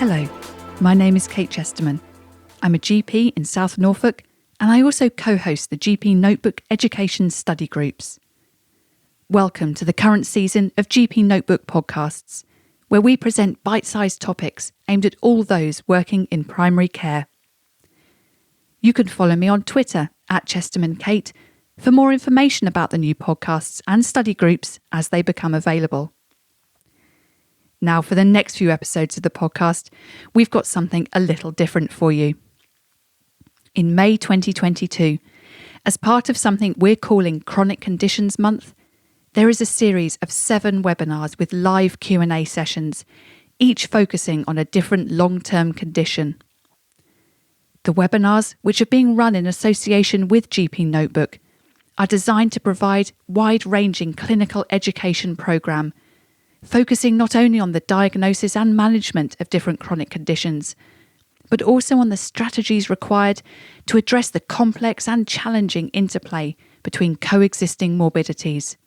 Hello, my name is Kate Chesterman. I'm a GP in South Norfolk, and I also co-host the GPnotebook education study groups. Welcome to the current season of GPnotebook podcasts, where we present bite-sized topics aimed at all those working in primary care. You can follow me on Twitter @ChestermanKate for more information about the new podcasts and study groups as they become available. Now, for the next few episodes of the podcast, we've got something a little different for you. In May 2022, as part of something we're calling Chronic Conditions Month, there is a series of 7 webinars with live Q&A sessions, each focusing on a different long-term condition. The webinars, which are being run in association with GPnotebook, are designed to provide wide-ranging clinical education programme, focusing not only on the diagnosis and management of different chronic conditions, but also on the strategies required to address the complex and challenging interplay between coexisting morbidities.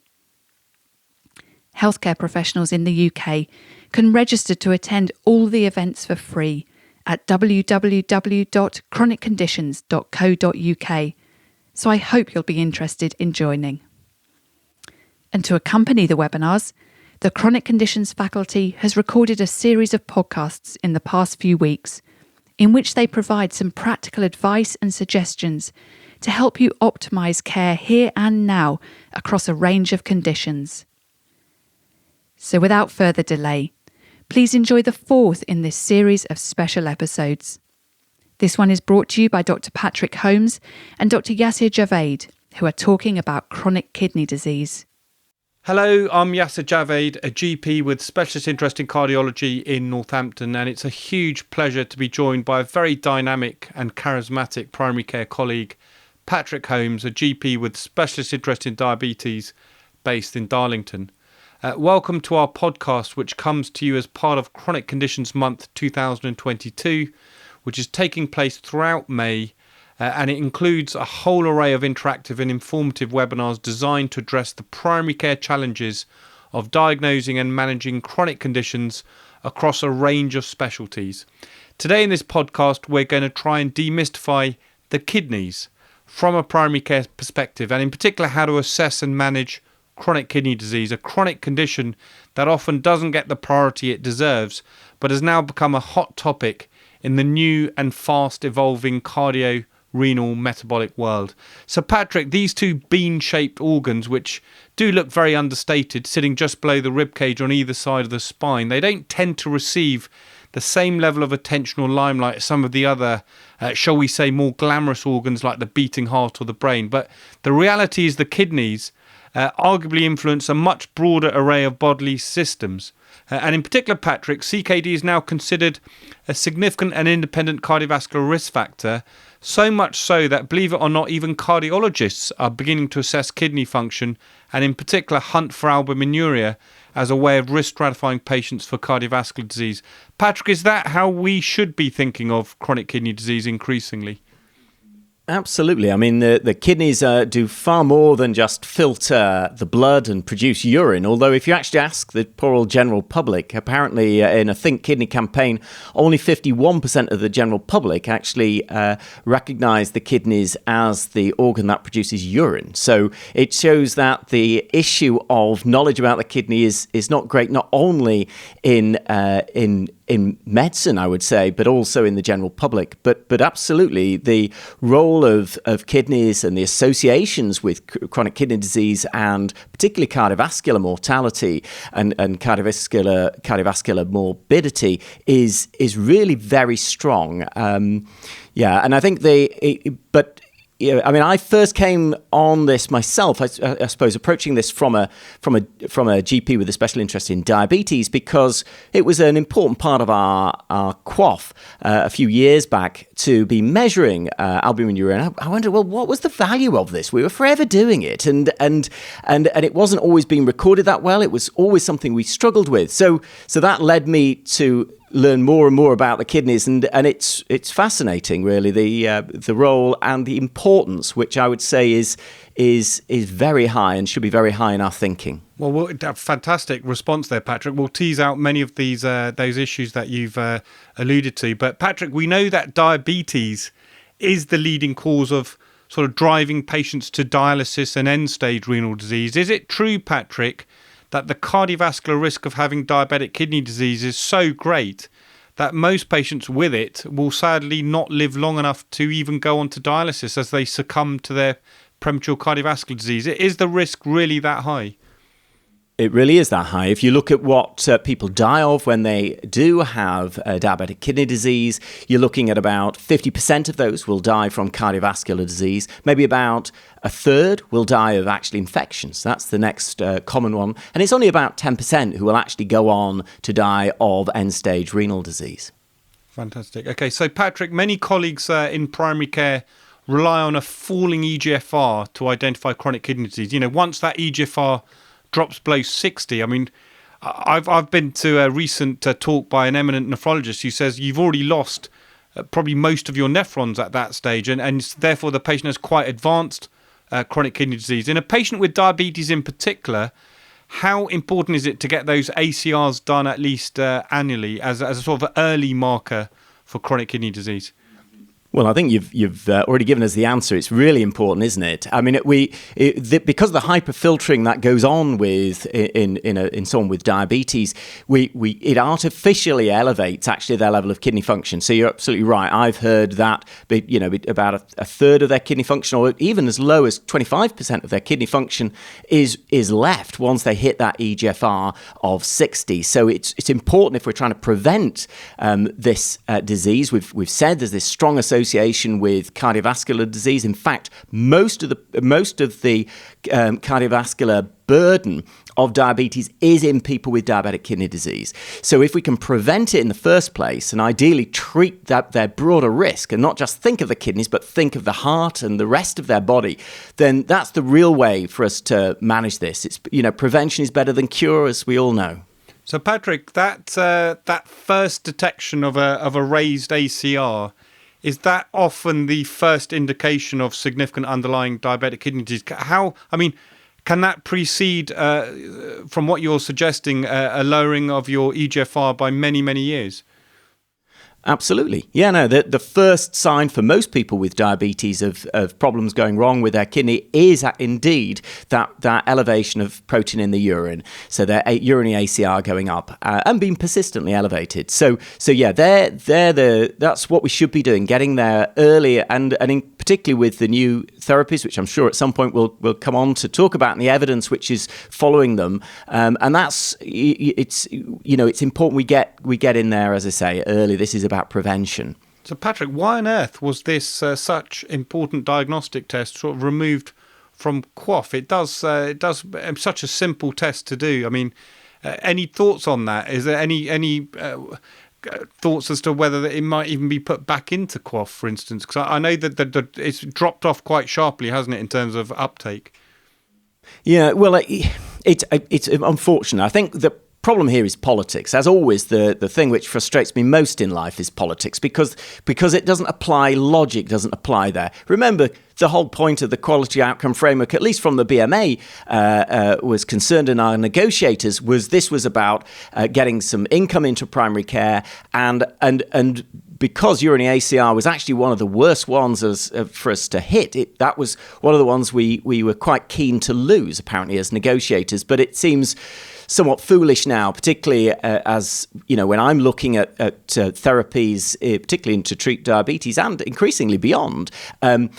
Healthcare professionals in the UK can register to attend all the events for free at www.chronicconditions.co.uk, so I hope you'll be interested in joining. And to accompany the webinars, the Chronic Conditions faculty has recorded a series of podcasts in the past few weeks, in which they provide some practical advice and suggestions to help you optimise care here and now across a range of conditions. So without further delay, please enjoy the 4th in this series of special episodes. This one is brought to you by Dr Patrick Holmes and Dr Yassir Javaid, who are talking about chronic kidney disease. Hello, I'm Yassir Javaid, a GP with specialist interest in cardiology in Northampton, and it's a huge pleasure to be joined by a very dynamic and charismatic primary care colleague, Patrick Holmes, a GP with specialist interest in diabetes based in Darlington. Welcome to our podcast, which comes to you as part of Chronic Conditions Month 2022, which is taking place throughout May. And it includes a whole array of interactive and informative webinars designed to address the primary care challenges of diagnosing and managing chronic conditions across a range of specialties. Today in this podcast, we're going to try and demystify the kidneys from a primary care perspective, and in particular how to assess and manage chronic kidney disease, a chronic condition that often doesn't get the priority it deserves, but has now become a hot topic in the new and fast evolving renal metabolic world. So Patrick, these two bean-shaped organs, which do look very understated, sitting just below the ribcage on either side of the spine, they don't tend to receive the same level of attention or limelight as some of the other, shall we say, more glamorous organs like the beating heart or the brain. But the reality is the kidneys arguably influence a much broader array of bodily systems. And in particular, Patrick, CKD is now considered a significant and independent cardiovascular risk factor, so much so that, believe it or not, even cardiologists are beginning to assess kidney function and in particular hunt for albuminuria as a way of risk stratifying patients for cardiovascular disease. Patrick, is that how we should be thinking of chronic kidney disease increasingly? Absolutely. I mean, the kidneys do far more than just filter the blood and produce urine. Although if you actually ask the poor old general public, apparently in a Think Kidney campaign, only 51% of the general public actually recognise the kidneys as the organ that produces urine. So it shows that the issue of knowledge about the kidney is not great, not only in medicine, I would say, but also in the general public. But absolutely, the role of kidneys and the associations with chronic kidney disease and particularly cardiovascular mortality and cardiovascular morbidity is really very strong. And I think I first came on this myself, I suppose, approaching this from a GP with a special interest in diabetes, because it was an important part of our QOF a few years back to be measuring albuminuria. I wondered, well, what was the value of this? We were forever doing it, and it wasn't always being recorded that well. It was always something we struggled with. So that led me to learn more and more about the kidneys, and it's fascinating, really, the role and the importance, which I would say is is very high and should be very high in our thinking. Well, fantastic response there, Patrick. We'll tease out many of these those issues that you've alluded to. But Patrick, we know that diabetes is the leading cause of sort of driving patients to dialysis and end-stage renal disease. Is it true, Patrick, that the cardiovascular risk of having diabetic kidney disease is so great that most patients with it will sadly not live long enough to even go on to dialysis as they succumb to their premature cardiovascular disease? Is the risk really that high? It really is that high. If you look at what people die of when they do have diabetic kidney disease, you're looking at about 50% of those will die from cardiovascular disease. Maybe about a third will die of actual infections. That's the next common one. And it's only about 10% who will actually go on to die of end-stage renal disease. Fantastic. Okay, so Patrick, many colleagues in primary care rely on a falling EGFR to identify chronic kidney disease. You know, once that EGFR drops below 60. I mean, I've been to a recent talk by an eminent nephrologist who says you've already lost probably most of your nephrons at that stage, and therefore the patient has quite advanced chronic kidney disease. In a patient with diabetes in particular, how important is it to get those ACRs done at least annually as a sort of early marker for chronic kidney disease? Well, I think you've already given us the answer. It's really important, isn't it? I mean, because of the hyperfiltering that goes on with in someone with diabetes, it artificially elevates actually their level of kidney function. So you're absolutely right. I've heard that about a third of their kidney function, or even as low as 25% of their kidney function, is left once they hit that EGFR of 60. So it's important if we're trying to prevent this disease. We've said there's this strong association with cardiovascular disease. In fact, most of the cardiovascular burden of diabetes is in people with diabetic kidney disease. So if we can prevent it in the first place and ideally treat their broader risk and not just think of the kidneys, but think of the heart and the rest of their body, then that's the real way for us to manage this. It's, prevention is better than cure, as we all know. So Patrick, that first detection of a raised ACR, is that often the first indication of significant underlying diabetic kidney disease? Can that precede, from what you're suggesting, a lowering of your EGFR by many, many years? Absolutely. Yeah, no, the first sign for most people with diabetes of problems going wrong with their kidney is indeed that elevation of protein in the urine. So their urinary ACR going up and being persistently elevated. So yeah, that's what we should be doing, getting there early, and particularly with the new therapies, which I'm sure at some point we'll come on to talk about, and the evidence which is following them. And it's important we get in there, as I say, early. This is about prevention. So Patrick, why on earth was this such important diagnostic test sort of removed from QOF? It does such a simple test to do. I mean, any thoughts on that? Is there any thoughts as to whether it might even be put back into QOF, for instance? Because I know that it's dropped off quite sharply, hasn't it, in terms of uptake? Yeah, well, it's unfortunate. I think the problem here is politics. As always, the thing which frustrates me most in life is politics, because it doesn't apply, logic doesn't apply there. Remember, the whole point of the quality outcome framework, at least from the BMA, was concerned in our negotiators, was about getting some income into primary care, and because urinary ACR was actually one of the worst ones for us to hit, that was one of the ones we were quite keen to lose, apparently, as negotiators. But it seems somewhat foolish now, particularly as, when I'm looking at therapies, particularly to treat diabetes and increasingly beyond, I'm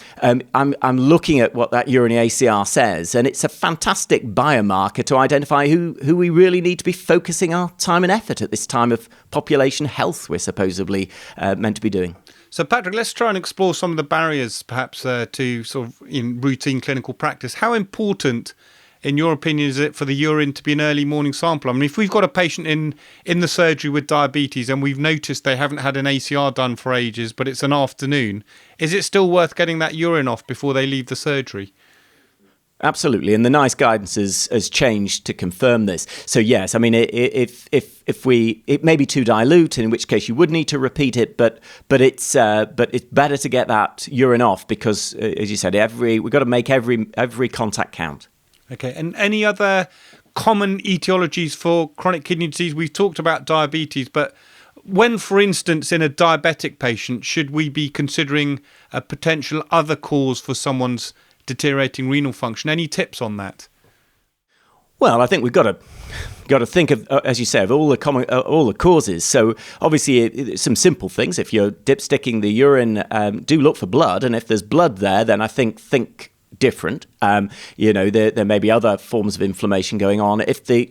looking at what that urinary ACR says, and it's a fantastic biomarker to identify who we really need to be focusing our time and effort at this time of population health we're supposedly meant to be doing. So Patrick, let's try and explore some of the barriers perhaps to sort of in routine clinical practice. How important, in your opinion, is it for the urine to be an early morning sample? I mean, if we've got a patient in the surgery with diabetes and we've noticed they haven't had an ACR done for ages, but it's an afternoon, is it still worth getting that urine off before they leave the surgery? Absolutely, and the NICE guidance has changed to confirm this. So yes, I mean, if it may be too dilute, in which case you would need to repeat it, but it's better to get that urine off because, as you said, we've got to make every contact count. Okay, and any other common etiologies for chronic kidney disease? We've talked about diabetes, but when, for instance, in a diabetic patient, should we be considering a potential other cause for someone's deteriorating renal function? Any tips on that? Well, I think we've got to think of, as you say, of all the causes. So obviously, some simple things. If you're dipsticking the urine, do look for blood, and if there's blood there, then I think different. There may be other forms of inflammation going on. If the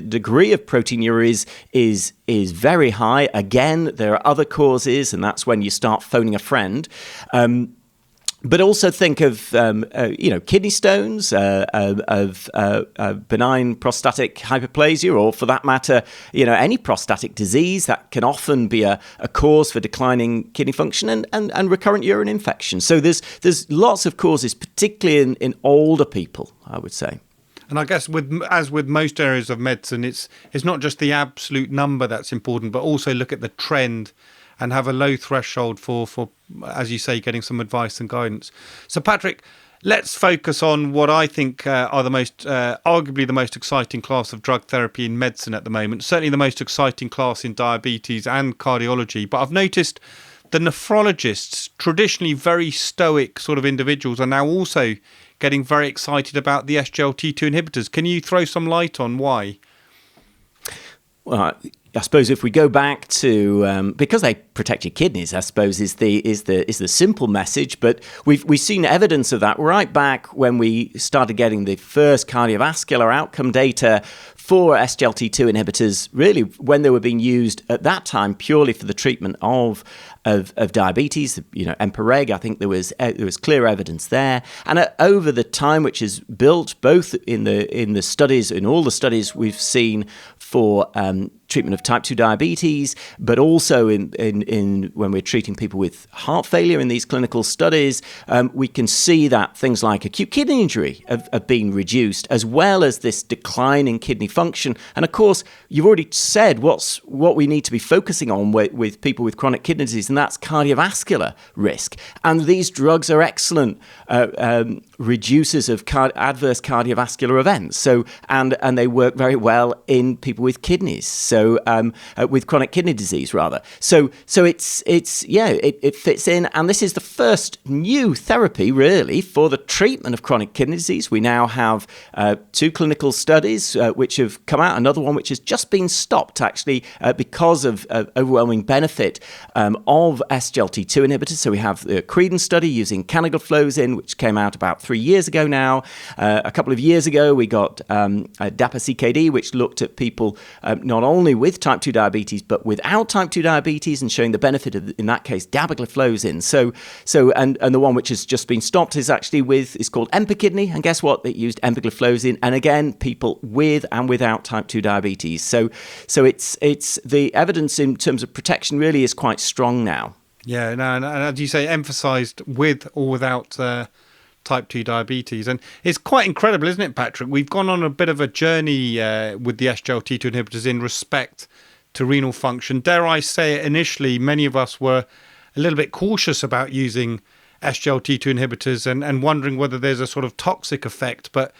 degree of proteinuria is very high, again, there are other causes, and that's when you start phoning a friend. But also think of, kidney stones, of benign prostatic hyperplasia, or for that matter, any prostatic disease that can often be a cause for declining kidney function and recurrent urine infection. So there's lots of causes, particularly in older people, I would say. And I guess as with most areas of medicine, it's not just the absolute number that's important, but also look at the trend and have a low threshold for, as you say, getting some advice and guidance. So, Patrick, let's focus on what I think are the most, arguably the most exciting class of drug therapy in medicine at the moment, certainly the most exciting class in diabetes and cardiology. But I've noticed the nephrologists, traditionally very stoic sort of individuals, are now also getting very excited about the SGLT2 inhibitors. Can you throw some light on why? Well, I suppose if we go back to because they protect your kidneys, I suppose is the simple message. But we've seen evidence of that right back when we started getting the first cardiovascular outcome data for SGLT2 inhibitors. Really, when they were being used at that time purely for the treatment of diabetes, EMPA-REG, I think there was clear evidence there. And over the time which is built, both in the studies, in all the studies we've seen for treatment of type 2 diabetes, but also in when we're treating people with heart failure in these clinical studies, we can see that things like acute kidney injury have been reduced, as well as this decline in kidney function. And of course, you've already said what we need to be focusing on with people with chronic kidney disease, and that's cardiovascular risk. And these drugs are excellent reducers of adverse cardiovascular events. So and they work very well in people with kidneys. So with chronic kidney disease, rather. So it fits in, and this is the first new therapy really for the treatment of chronic kidney disease. We now have 2 clinical studies which have come out. Another one which has just been stopped actually because of overwhelming benefit of SGLT2 inhibitors. So we have the Credence study using canagliflozin, which came out about 3 years ago now. A couple of years ago, we got DAPA-CKD, which looked at people not only with type 2 diabetes, but without type 2 diabetes, and showing the benefit of, in that case, dapagliflozin. And the one which has just been stopped is called EMPA-KIDNEY, and guess what? It used empagliflozin, and again, people with and without type 2 diabetes. So it's the evidence in terms of protection really is quite strong now. Yeah, and as you say, emphasised with or without type 2 diabetes. And it's quite incredible, isn't it, Patrick? We've gone on a bit of a journey with the SGLT2 inhibitors in respect to renal function. Dare I say it, initially, many of us were a little bit cautious about using SGLT2 inhibitors and wondering whether there's a sort of toxic effect. But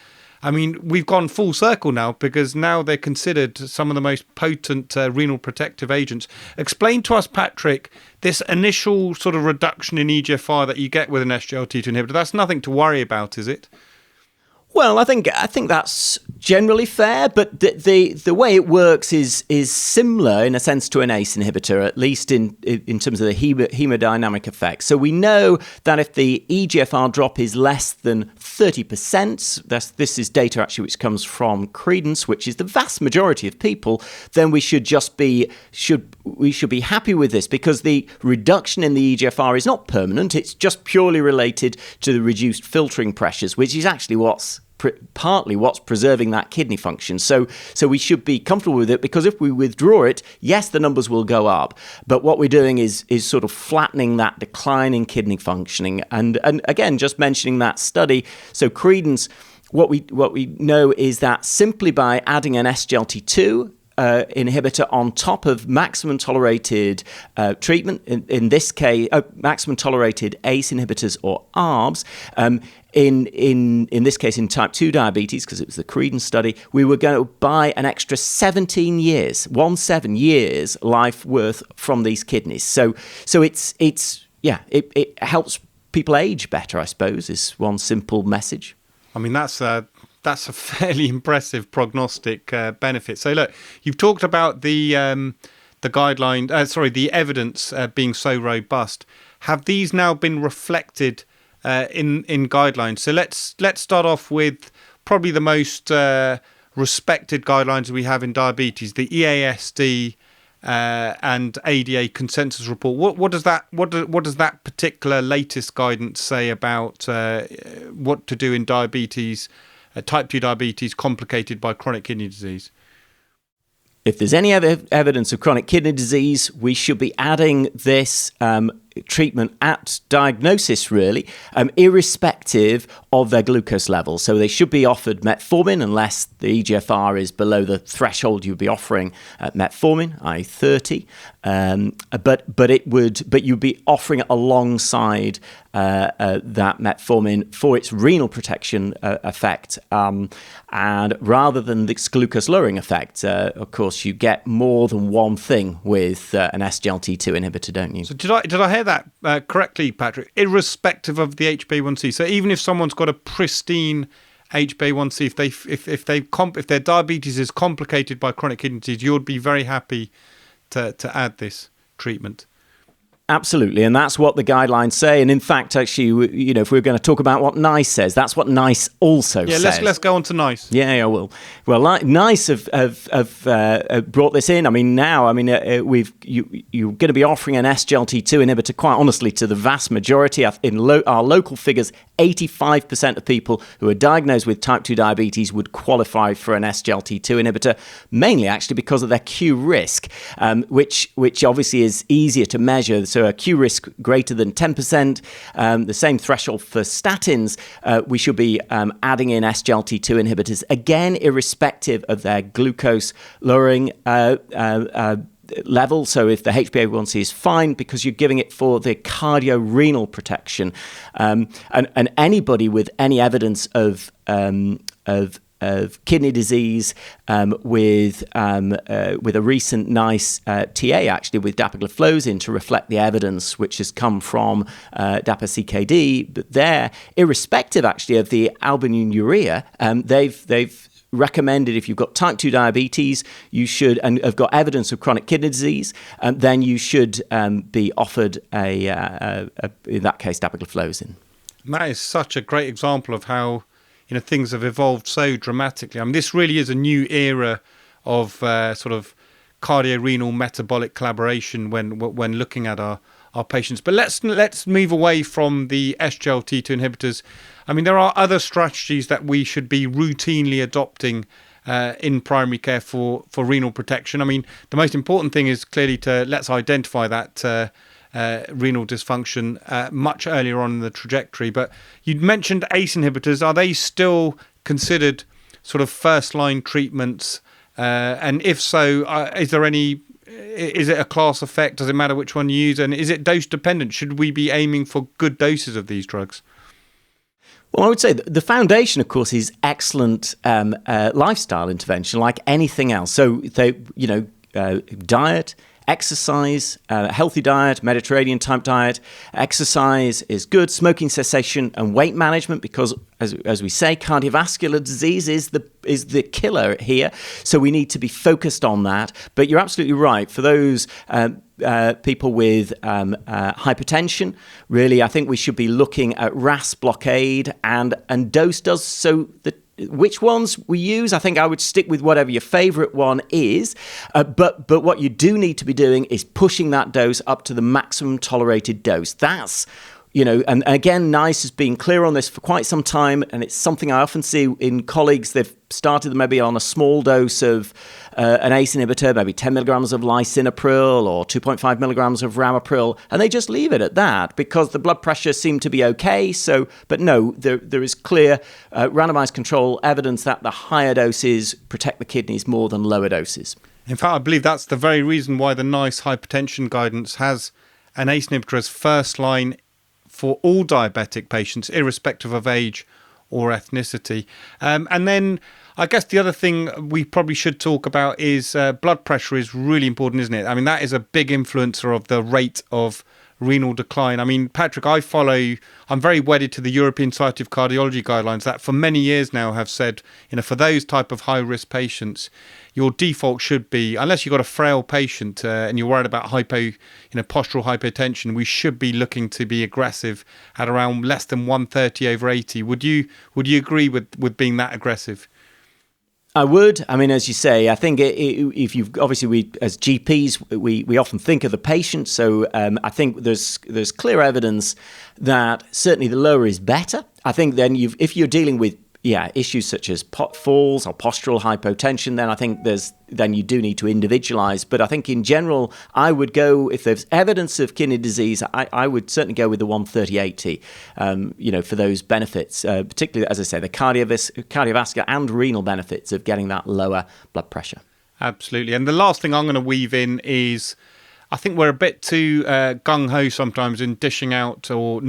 I mean, we've gone full circle now, because now they're considered some of the most potent renal protective agents. Explain to us, Patrick, this initial sort of reduction in EGFR that you get with an SGLT2 inhibitor. That's nothing to worry about, is it? Well, I think that's generally fair, but the way it works is similar in a sense to an ACE inhibitor, at least in terms of the hemodynamic effect. So we know that if the EGFR drop is less than 30%, this is data actually which comes from Credence, which is the vast majority of people, then we should be happy with this, because the reduction in the EGFR is not permanent. It's just purely related to the reduced filtering pressures, which is actually partly what's preserving that kidney function. So we should be comfortable with it, because if we withdraw it, yes, the numbers will go up. But what we're doing is sort of flattening that decline in kidney functioning. And again, just mentioning that study, so Credence what we know is that simply by adding an SGLT2 inhibitor on top of maximum tolerated treatment, in this case, maximum tolerated ACE inhibitors or ARBs, in this case in type 2 diabetes, because it was the Credence study, we were going to buy an extra 17 years life worth from these kidneys. So it helps people age better, I suppose, is one simple message. I mean, that's a fairly impressive prognostic benefit. So look, you've talked about the the evidence being so robust. Have these now been reflected in guidelines? So let's start off with probably the most respected guidelines we have in diabetes, the EASD and ADA consensus report. What does that particular latest guidance say about what to do in diabetes? Type 2 diabetes complicated by chronic kidney disease? If there's any evidence of chronic kidney disease, we should be adding this treatment at diagnosis, really, irrespective of their glucose level. So they should be offered metformin unless the EGFR is below the threshold you'd be offering metformin, i.e. 30. But you'd be offering it alongside that metformin for its renal protection effect. And rather than this glucose lowering effect, of course, you get more than one thing with an SGLT2 inhibitor, don't you? So did I hear that correctly, Patrick? Irrespective of the HbA1c. So even if someone's got a pristine HbA1c, if their diabetes is complicated by chronic kidney disease, you would be very happy to add this treatment. Absolutely, and that's what the guidelines say. And in fact, actually, if we're going to talk about what NICE says, that's what NICE also says. Yeah, let's go on to NICE. Yeah, well, NICE have brought this in. I mean, now, you're going to be offering an SGLT2 inhibitor, quite honestly, to the vast majority. In our local figures, 85% of people who are diagnosed with type 2 diabetes would qualify for an SGLT2 inhibitor, mainly actually because of their Q risk, which obviously is easier to measure. So a Q risk greater than 10%, the same threshold for statins, we should be adding in SGLT2 inhibitors, again, irrespective of their glucose lowering level. So if the HbA1c is fine, because you're giving it for the cardio-renal protection. And anybody with any evidence of kidney disease with a recent NICE TA, actually, with dapagliflozin to reflect the evidence which has come from DAPA-CKD. But there, irrespective, actually, of the albuminuria, they've recommended if you've got type 2 diabetes, you should, and have got evidence of chronic kidney disease, then you should be offered in that case, dapagliflozin. That is such a great example of how things have evolved so dramatically. I mean, this really is a new era of sort of cardio-renal metabolic collaboration when looking at our patients. But let's move away from the SGLT2 inhibitors. I mean, there are other strategies that we should be routinely adopting in primary care for renal protection. I mean, the most important thing is clearly let's identify that renal dysfunction much earlier on in the trajectory. But you'd mentioned ACE inhibitors. Are they still considered sort of first-line treatments? And if so, is it a class effect? Does it matter which one you use? And is it dose-dependent? Should we be aiming for good doses of these drugs? Well, I would say the foundation, of course, is excellent lifestyle intervention, like anything else. So, diet, exercise, healthy diet, Mediterranean type diet. Exercise is good. Smoking cessation and weight management, because as we say, cardiovascular disease is the killer here. So we need to be focused on that. But you're absolutely right. For those people with hypertension, really, I think we should be looking at RAS blockade and dose does so that. Which ones we use, I think I would stick with whatever your favourite one is. But what you do need to be doing is pushing that dose up to the maximum tolerated dose. That's And again, NICE has been clear on this for quite some time, and it's something I often see in colleagues. They've started maybe on a small dose of an ACE inhibitor, maybe 10 milligrams of lisinopril or 2.5 milligrams of ramipril, and they just leave it at that because the blood pressure seemed to be okay. But no, there is clear randomized control evidence that the higher doses protect the kidneys more than lower doses. In fact, I believe that's the very reason why the NICE hypertension guidance has an ACE inhibitor as first line for all diabetic patients, irrespective of age or ethnicity. And then I guess the other thing we probably should talk about is blood pressure is really important, isn't it? I mean, that is a big influencer of the rate of renal decline. I mean, Patrick, I'm very wedded to the European Society of Cardiology guidelines that for many years now have said, for those type of high risk patients, your default should be, unless you've got a frail patient and you're worried about postural hypotension, we should be looking to be aggressive at around less than 130/80. Would you agree with being that aggressive? I would. I mean, as you say, I think if you've obviously we as GPs we often think of the patient. So I think there's clear evidence that certainly the lower is better. I think then if you're dealing with issues such as falls or postural hypotension, then I think then you do need to individualize. But I think in general, I would go, if there's evidence of kidney disease, I would certainly go with the 130/80, for those benefits, particularly, as I say, the cardiovascular and renal benefits of getting that lower blood pressure. Absolutely. And the last thing I'm going to weave in is, I think we're a bit too gung-ho sometimes in dishing out or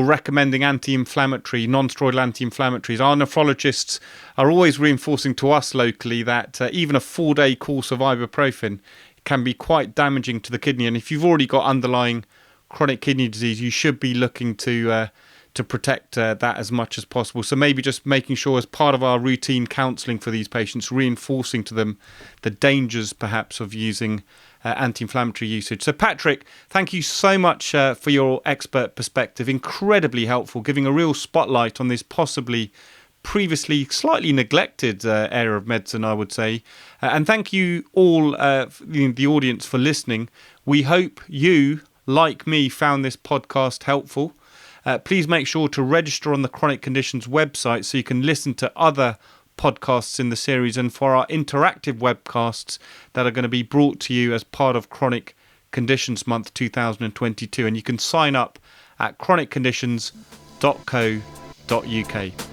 recommending anti-inflammatory, non-steroidal anti-inflammatories. Our nephrologists are always reinforcing to us locally that even a 4-day course of ibuprofen can be quite damaging to the kidney. And if you've already got underlying chronic kidney disease, you should be looking to protect that as much as possible. So maybe just making sure as part of our routine counselling for these patients, reinforcing to them the dangers perhaps of using anti-inflammatory usage. So Patrick, thank you so much for your expert perspective. Incredibly helpful, giving a real spotlight on this possibly previously slightly neglected area of medicine, I would say. And thank you all, the audience, for listening. We hope you, like me, found this podcast helpful. Please make sure to register on the Chronic Conditions website so you can listen to other podcasts in the series and for our interactive webcasts that are going to be brought to you as part of Chronic Conditions Month 2022. And you can sign up at chronicconditions.co.uk.